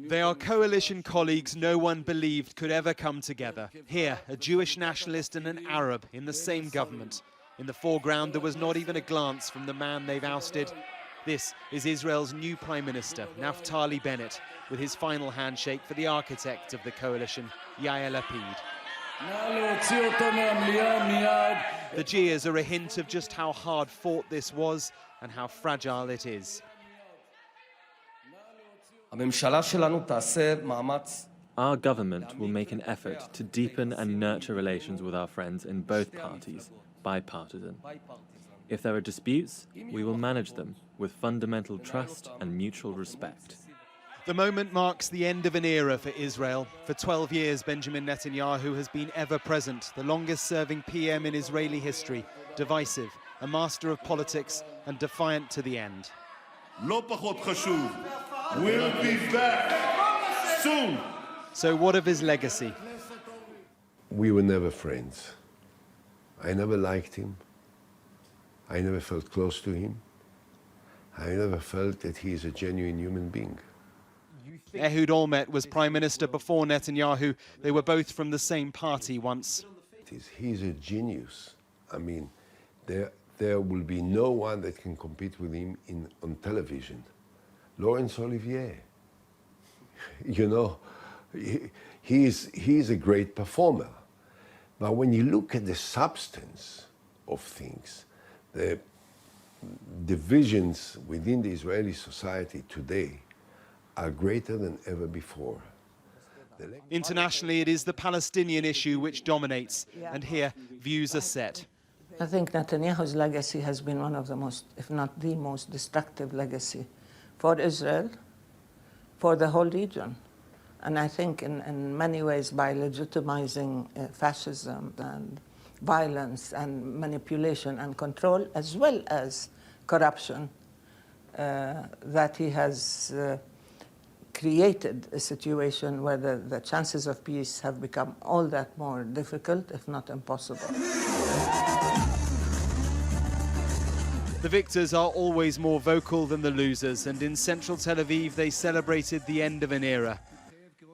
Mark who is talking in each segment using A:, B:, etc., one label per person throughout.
A: They are coalition colleagues no one believed could ever come together. Here, a Jewish nationalist and an Arab in the same government. In the foreground, there was not even a glance from the man they've ousted. This is Israel's new Prime Minister, Naftali Bennett, with his final handshake for the architect of the coalition, Yair Lapid. The jeers are a hint of just how hard-fought this was and how fragile it is.
B: Our government will make an effort to deepen and nurture relations with our friends in both parties, bipartisan. If there are disputes, we will manage them with fundamental trust and mutual respect.
A: The moment marks the end of an era for Israel. For 12 years, Benjamin Netanyahu has been ever present, the longest-serving PM in Israeli history, divisive, a master of politics, and defiant to the end.
C: לא פחות חשוב. We'll be back soon.
A: So what of his legacy?
D: We were never friends. I never liked him. I never felt close to him. I never felt that he is a genuine human being.
A: Ehud Olmert was Prime Minister before Netanyahu. They were both from the same party once.
D: He's a genius. I mean, there will be no one that can compete with him on television. Laurence Olivier, you know, he's a great performer. But when you look at the substance of things, the divisions within the Israeli society today are greater than ever before.
A: Internationally, it is the Palestinian issue which dominates, and here views are set.
E: I think Netanyahu's legacy has been one of the most, if not the most destructive legacy for Israel, for the whole region. And I think in many ways by legitimizing fascism and violence and manipulation and control, as well as corruption, that he has created a situation where the chances of peace have become all that more difficult, if not impossible.
A: The victors are always more vocal than the losers, and in central Tel Aviv they celebrated the end of an era.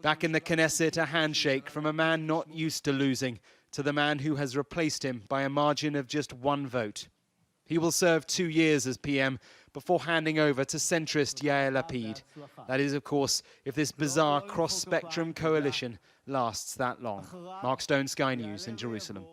A: Back in the Knesset, a handshake from a man not used to losing to the man who has replaced him by a margin of just one vote. He will serve 2 years as PM before handing over to centrist Yair Lapid. That is, of course, if this bizarre cross-spectrum coalition lasts that long. Mark Stone, Sky News in Jerusalem.